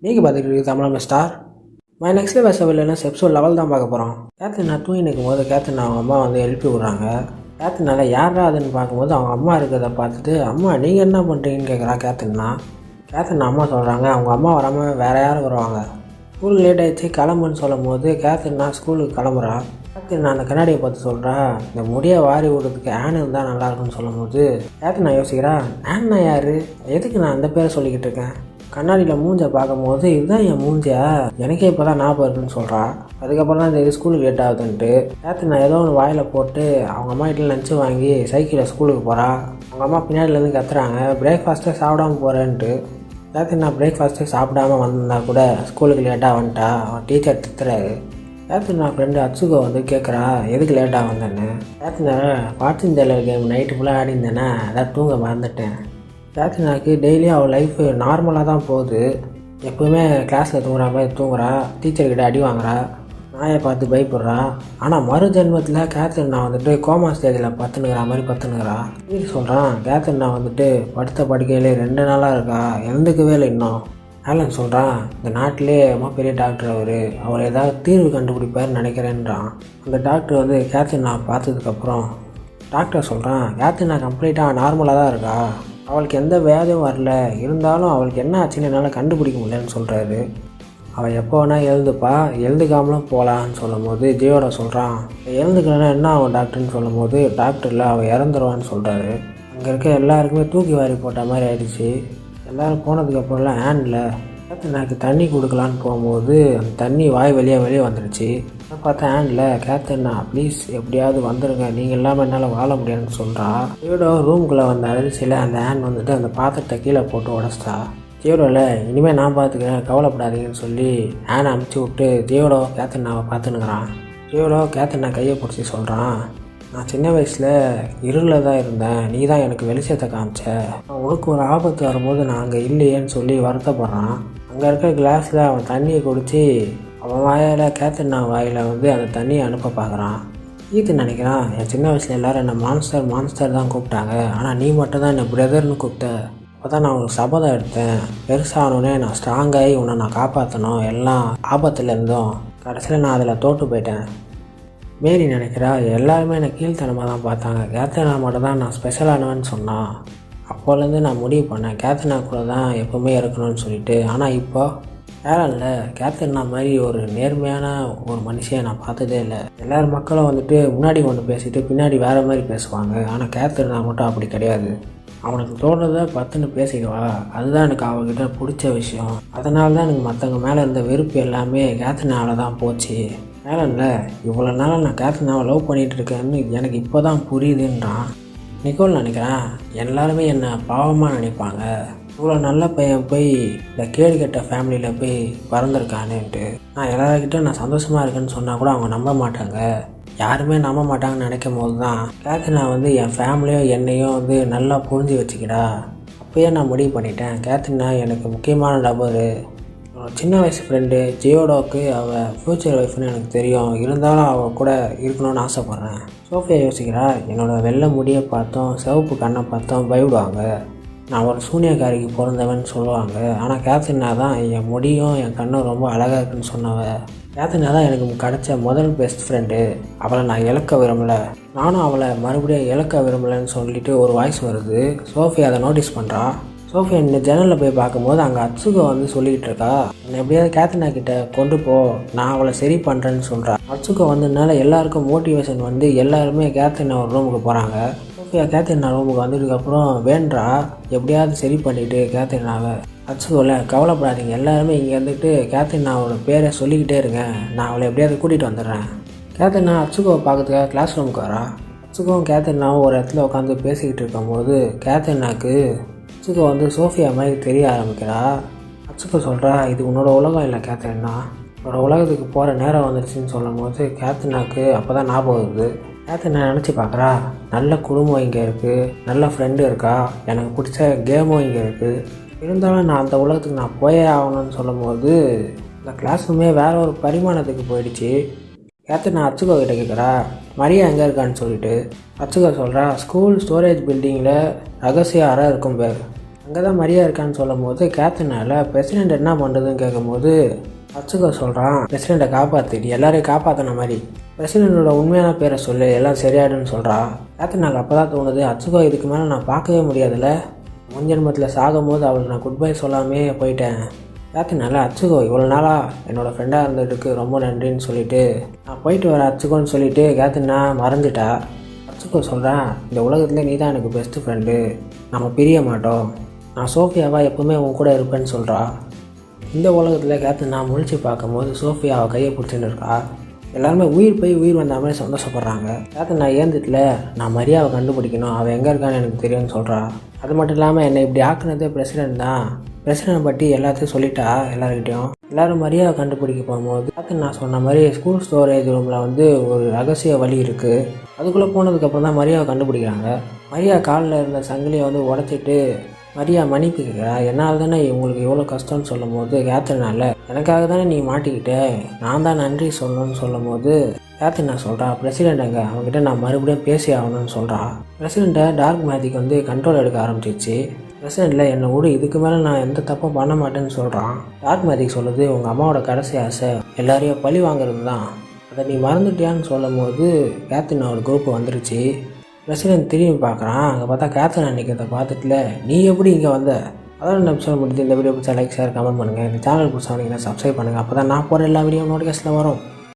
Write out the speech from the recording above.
நீங்கள் பார்த்துக்கிட்டு Tamil star my next level இல்லைன்னா எபிசோட் லெவல் தான் பார்க்க போகிறோம். கேத்தரின் நான் தூங்கி நிற்கும் போது கேத்தரின் அவங்க அம்மா வந்து எழுப்பி விட்றாங்க. கேத்தரினால யாரா அதுன்னு பார்க்கும்போது அவங்க அம்மா இருக்கிறத பார்த்துட்டு, அம்மா நீங்கள் என்ன பண்ணுறீங்கன்னு கேட்குறா கேத்தரின்னா. கேத்தரின் அம்மா சொல்கிறாங்க அவங்க அம்மா வராமல் வேறு யாரும் வருவாங்க, ஸ்கூலுக்கு லேட் ஆகிடுச்சு கிளம்புன்னு சொல்லும் போது கேத்தரின்னா ஸ்கூலுக்கு கிளம்புறா. கேத்தரின் அந்த கண்ணாடியை பார்த்து சொல்கிறா, இந்த முடியை வாரி விடுறதுக்கு ஆன் இருந்தால் நல்லாயிருக்குன்னு சொல்லும் போது கேத்தரின் நான் யோசிக்கிறா, ஆன்னா யார், எதுக்கு நான் அந்த பேரை சொல்லிக்கிட்டு இருக்கேன், கண்ணாடியில் மூஞ்சை பார்க்கும்போது இதுதான் என் மூஞ்சியா, எனக்கே இப்போ தான் ஞாபகம் இருக்குன்னு சொல்கிறா. அதுக்கப்புறம் தான் இந்த ஸ்கூலுக்கு லேட் ஆகுதுன்ட்டு கேத்தரின் நான் ஏதோ ஒன்று வாயில் போட்டு அவங்க அம்மா வீட்டில் லஞ்சு வாங்கி சைக்கிளில் ஸ்கூலுக்கு போகிறா. அவங்க அம்மா பின்னாடிலேருந்து கத்துறாங்க, பிரேக்ஃபாஸ்ட்டே சாப்பிடாம போகிறேன்ட்டு. கேத்தரின் நான் பிரேக்ஃபாஸ்ட்டே சாப்பிடாம வந்திருந்தா கூட ஸ்கூலுக்கு லேட்டாக வந்துட்டா. அவன் டீச்சர் திட்டுறாரு. கேத்தரின் நான் ஃப்ரெண்டு அச்சுகோ வந்து கேட்குறா எதுக்கு லேட்டாக வந்தேன்னு. Catherine fortune teller game night ஃபுல்லாக ஆடிந்தேன்னா அதான் தூங்க மறந்துட்டேன். கேத்தரினாக்கு டெய்லியும் அவள் லைஃபு நார்மலாக தான் போகுது. எப்போவுமே கிளாஸில் தூங்குற மாதிரி தூங்குறா, டீச்சர்கிட்ட அடி வாங்குறா, நாயை பார்த்து பயப்படுறா. ஆனால் மறு ஜென்மத்தில் கேத்தரின் நான் வந்துட்டு கோமா ஸ்டேஜில் பத்துனுங்கிற மாதிரி பத்துனுங்கிறா. வீட்டு சொல்கிறான் கேத்தரின் நான் வந்துட்டு படுத்த படுக்கையிலே 2 நாளாக இருக்கா, எழுந்துக்கவே இல்லை இன்னும். ஆலன் சொல்கிறான் இந்த நாட்டிலே ரொம்ப பெரிய டாக்டர் அவர் ஏதாவது தீர்வு கண்டுபிடிப்பார்னு நினைக்கிறேன்றான். அந்த டாக்டர் வந்து கேத்தரின் நான் பார்த்ததுக்கப்புறம் டாக்டர் சொல்கிறான் கேத்தரின் நான் கம்ப்ளீட்டாக நார்மலாக தான் இருக்கா, அவளுக்கு எந்த வியாதியும் வரல, இருந்தாலும் அவளுக்கு என்ன ஆச்சுன்னு என்னால் கண்டுபிடிக்க முடியலன்னு சொல்கிறாரு. அவள் எப்போ வேணால் எழுந்துப்பா, எழுந்துக்காமலும் போகலான்னு சொல்லும் போது ஜியோட சொல்கிறான் எழுந்துக்கலன்னா என்ன ஆகும் டாக்டர்னு சொல்லும் போது டாக்டரில் அவள் இறந்துருவான்னு சொல்கிறாரு. அங்கே இருக்க எல்லாருக்குமே தூக்கி வாரி போட்ட மாதிரி ஆயிடுச்சு. எல்லோரும் போனதுக்கப்புறம்லாம் ஹேண்டில் கேத்தரினாக்கு தண்ணி கொடுக்கலான்னு போகும்போது அந்த தண்ணி வாய் வெளியே வந்துடுச்சு. பார்த்தா ஹேண்டில் கேத்தரினா ப்ளீஸ் எப்படியாவது வந்துடுங்க, நீங்கள் இல்லாமல் என்னால் வாழ முடியாதுன்னு சொல்கிறா. ஜியோடோ ரூமுக்குள்ளே வந்த அதிர்ச்சியில் அந்த ஹேண்ட் வந்துட்டு அந்த பாத்திரத்தை கீழே போட்டு உடச்சிட்டா. ஜியோடோவில் இனிமேல் நான் பார்த்துக்கிறேன் கவலைப்படாதீங்கன்னு சொல்லி ஹேண்டை அமுச்சு விட்டு ஜியோடோ கேத்தரினாவை பார்த்துன்னுக்குறான். ஜியோடோ கேத்தரினா கையை பிடிச்சி சொல்கிறான், நான் சின்ன வயசில் இருளில் தான் இருந்தேன், நீ தான் எனக்கு வெளிச்சத்தை காமிச்ச, உனக்கு ஒரு ஆபத்து வரும்போது நான் அங்கே இல்லையேன்னு சொல்லி வருத்தப்படுறான். அங்கே இருக்க கிளாஸில் அவன் தண்ணியை குடித்து அவன் வாயில் கேத்தரினா வாயில் வந்து அந்த தண்ணியை அனுப்ப பார்க்குறான். ஈத்து நினைக்கிறான் என் சின்ன வயசில் எல்லோரும் என்னை மான்ஸ்டர் தான் கூப்பிட்டாங்க, ஆனால் நீ மட்டும் தான் என்னை பிரதர்னு கூப்பிட்ட, அப்போ தான் நான் உனக்கு சபதம் எடுத்தேன், பெருசானோடனே நான் ஸ்ட்ராங்காகி உன்னை நான் காப்பாற்றணும், எல்லாம் ஆபத்தில் இருந்தோம், கடைசியில் நான் அதில் தோற்று போயிட்டேன். மேரி நினைக்கிறா எல்லாருமே என்னை கீழ்த்தனமாக தான் பார்த்தாங்க, கேத்தரினா மட்டும் தான் நான் ஸ்பெஷலானவன்னு சொன்னான். அப்போலேருந்து நான் முடிவு பண்ணேன் கேத்தரினா கூட தான் எப்போவுமே இருக்கணும்னு சொல்லிட்டு. ஆனால் இப்போ வேலையில் கேத்தரினா மாதிரி ஒரு நேர்மையான ஒரு மனுஷியை நான் பார்த்ததே இல்லை. எல்லாரும் மக்களும் வந்துட்டு முன்னாடி கொண்டு பேசிட்டு பின்னாடி வேறு மாதிரி பேசுவாங்க, ஆனால் கேத்தரினா மட்டும் அப்படி கிடையாது. அவனுக்கு தோன்றதை பத்துன்னு பேசிடுவா, அதுதான் எனக்கு அவகிட்ட பிடிச்ச விஷயம். அதனால தான் எனக்கு மற்றவங்க மேலே இருந்த வெறுப்பு எல்லாமே கேத்தரினாவில் தான் போச்சு. வேலையில் இவ்வளோ நாள் நான் கேத்தரினாவை லவ் பண்ணிகிட்டு இருக்கேன்னு எனக்கு இப்போ தான் புரியுதுன்றான். நிக்கோல் நினைக்கிறேன் எல்லாருமே என்னை பாவமாக நினைப்பாங்க, இவ்வளோ நல்ல பையன் போய் இந்த கேடு கெட்ட ஃபேமிலியில் போய் பறந்துருக்கானுன்ட்டு. நான் எல்லாருக்கிட்ட நான் சந்தோஷமாக இருக்கேன்னு சொன்னால் கூட அவங்க நம்ப மாட்டாங்க, யாருமே நம்ப மாட்டாங்கன்னு நினைக்கும் போது தான் கேத்தரினா வந்து என் ஃபேமிலியும் என்னையும் வந்து நல்லா புரிஞ்சு வச்சுக்கிடா. அப்போயே நான் முடிவு பண்ணிட்டேன் கேத்தரினா எனக்கு முக்கியமான நபர். சின்ன வயசு ஃப்ரெண்டு ஜியோடோக்கு அவள் ஃப்யூச்சர் ஒய்ஃப்னு எனக்கு தெரியும், இருந்தாலும் அவள் கூட இருக்கணும்னு ஆசைப்பட்றேன். சோஃபியா யோசிக்கிறா என்னோடய வெள்ளை முடியை பார்த்தோம் சிவப்பு கண்ணை பார்த்தோம் பயப்படுவாங்க, நான் ஒரு சூனியக்காரிக்கு பிறந்தவன் சொல்லுவாங்க, ஆனால் கேத்தரினா தான் என் முடியும் என் கண்ணும் ரொம்ப அழகாக இருக்குன்னு சொன்னவ, கேத்தரினா தான் எனக்கு கிடைச்ச முதல் பெஸ்ட் ஃப்ரெண்டு, அவளை நான் இழக்க விரும்பலை, நானும் அவளை மறுபடியும் இழக்க விரும்பலைன்னு சொல்லிட்டு ஒரு வாய்ஸ் வருது. சோஃபியா அதை நோட்டீஸ் பண்ணுறா. சோஃபியா இந்த ஜன்னலில் போய் பார்க்கும்போது அங்கே அச்சுகோ வந்து சொல்லிக்கிட்டு இருக்கா, என்னை எப்படியாவது கேத்தரினா கிட்டே கொண்டு போ, நான் அவளை சரி பண்ணுறேன்னு சொல்கிறா. அச்சுகோ வந்ததுனால எல்லாருக்கும் மோட்டிவேஷன் வந்து எல்லாருமே கேத்தரினா ஒரு ரூமுக்கு போகிறாங்க. சோஃபியா கேத்தரினா ரூமுக்கு வந்ததுக்கப்புறம் வேண்டா எப்படியாவது சரி பண்ணிவிட்டு கேத்தரினாவை அச்சுகோவில் கவலைப்படாதீங்க, எல்லாருமே இங்கே இருந்துட்டு கேத்தரினாவோட பேரை சொல்லிக்கிட்டே இருங்க, நான் அவளை எப்படியாவது கூட்டிகிட்டு வந்துடுறேன். கேத்தரினா அச்சுகோவை பார்க்கறதுக்காக கிளாஸ் ரூமுக்கு வரா. அச்சுகோவும் கேத்தரினாவும் ஒரு இடத்துல உட்காந்து பேசிக்கிட்டு இருக்கும்போது கேத்தரினாக்கு அச்சுகோ வந்து சோஃபியா மாதிரி தெரிய ஆரம்பிக்கிறா. அச்சுகோ சொல்கிறா இது உன்னோட உலகம் இல்லை கேத்தரினா, உன்னோட உலகத்துக்கு போகிற நேரம் வந்துடுச்சுன்னு சொல்லும் போது கேத்தரினாக்கு அப்போ தான் ஞாபகம் வருது. கேத்தரினா நினச்சி பார்க்குறா நல்ல குடும்பம் இங்கே இருக்குது, நல்ல ஃப்ரெண்டு இருக்கா, எனக்கு பிடிச்ச கேமும் இங்கே இருக்குது, இருந்தாலும் நான் அந்த உலகத்துக்கு நான் போயே ஆகணும்னு சொல்லும் போது இந்த கிளாஸ் ரூமே வேறு ஒரு பரிமாணத்துக்கு போயிடுச்சு. கேத்தரினா அச்சுகோ கிட்ட கேட்குறா மரியா எங்கே இருக்கான்னு சொல்லிட்டு. அச்சுகோ சொல்கிறா ஸ்கூல் ஸ்டோரேஜ் பில்டிங்கில் ரகசிய அறை இருக்கும் பேர், அங்கே தான் மரியா இருக்கான்னு சொல்லும் போது கேத்ரினால் பிரசிடெண்ட் என்ன பண்ணுறதுன்னு கேட்கும்போது அச்சுக்கோ சொல்கிறான், பிரசிடெண்ட்டை காப்பாற்றிட்டு எல்லாரையும் காப்பாற்றின மாதிரி பிரசிடெண்ட்டோட உண்மையான பேரை சொல்லு, எல்லாம் சரியாயிடுன்னு சொல்கிறா. கேத்ரினாக்கு அப்போ தான் தோணுது, அச்சுக்கோ இதுக்கு மேலே நான் பார்க்கவே முடியாதுல்ல, முன்ஜென்மத்தில் சாகும்போது அவளுக்கு நான் குட் பை சொல்லாமே போயிட்டேன். கேத்ரினால அச்சுக்கோ இவ்வளோ நாளாக என்னோடய ஃப்ரெண்டாக இருந்ததுக்கு ரொம்ப நன்றின்னு சொல்லிவிட்டு நான் போயிட்டு வரேன் அச்சுக்கோன்னு சொல்லிவிட்டு கேத்ரினா மறந்துட்டா. அச்சுக்கோ சொல்கிறேன், இந்த உலகத்துலேயே நீ தான் எனக்கு பெஸ்ட்டு ஃப்ரெண்டு, நம்ம பிரிய மாட்டோம், நான் சோஃபியாவா எப்போவுமே உன் கூட இருப்பேன்னு சொல்கிறா. இந்த உலகத்தில் கேத்ரினா முழிச்சு பார்க்கும்போது சோஃபியா அவள் கையை பிடிச்சின்னு இருக்கா. எல்லாருமே உயிர் போய் உயிர் வந்த மாதிரி சந்தோஷப்படுறாங்க. கேத்ரினா ஏந்துட்டில் நான் மரியாவை கண்டுபிடிக்கணும், அவள் எங்கே இருக்கான்னு எனக்கு தெரியும்னு சொல்கிறா. அது மட்டும் இல்லாமல் என்னை இப்படி ஆக்குனதே பிரசிடெண்ட் தான், பிரசிடெண்ட் பற்றி எல்லாத்தையும் சொல்லிட்டா எல்லாருக்கிட்டையும். எல்லோரும் மரியாவை கண்டுபிடிக்க போகும்போது கேத்ரினா சொன்ன மாதிரி ஸ்கூல் ஸ்டோரேஜ் ரூமில் ஒரு ரகசிய வழி இருக்குது. அதுக்குள்ளே போனதுக்கப்புறம் தான் மரியாவை கண்டுபிடிக்கிறாங்க. மரியா காலில் இருந்த சங்கிலியை உடச்சிட்டு மரியா மன்னிப்பு கேட்குறா. என்னால் தானே உங்களுக்கு எவ்வளோ கஷ்டம்னு சொல்லும் போது கேத்ரினால எனக்காக தானே நீ மாட்டிக்கிட்ட, நான் தான் நன்றி சொல்லணும்னு சொல்லும் போது கேத்ரினா சொல்கிறா, பிரசிடெண்ட்டுங்க அவங்ககிட்ட நான் மறுபடியும் பேசி ஆகணும்னு சொல்கிறா. பிரசிடெண்ட்டை டார்க் மேஜிக் கண்ட்ரோல் எடுக்க ஆரம்பிச்சிச்சு. பிரசிடெண்ட்டில் என்னை விட இதுக்கு மேலே நான் எந்த தப்பும் பண்ண மாட்டேன்னு சொல்கிறான். டார்க் மேஜிக் சொல்லுது, உங்கள் அம்மாவோட கடைசி ஆசை எல்லாரையும் பழி வாங்குறது தான், அதை நீ மறந்துட்டியான்னு சொல்லும் போது கேத்ரினாவோட குரூப் வந்துருச்சு. பிரசிடெண்ட் திரும்பி பார்க்குறான். அங்கே பார்த்தா கேத்ரினா நிற்கிறத பார்த்துட்டுல நீ எப்படி இங்கே வந்த. அதான் இந்த எபிசோட் முடிஞ்சு இந்த வீடியோ பிடிச்சா லைக் ஷேர் கமெண்ட் பண்ணுங்கள். இந்த சேனல் பிடிச்சா வந்தீங்கன்னா சப்ஸ்கிரைப் பண்ணுங்கள். அப்போ தான் நான் போகிற எல்லா வீடியோ நோட்டிஃபிகேஷனில் வரும்.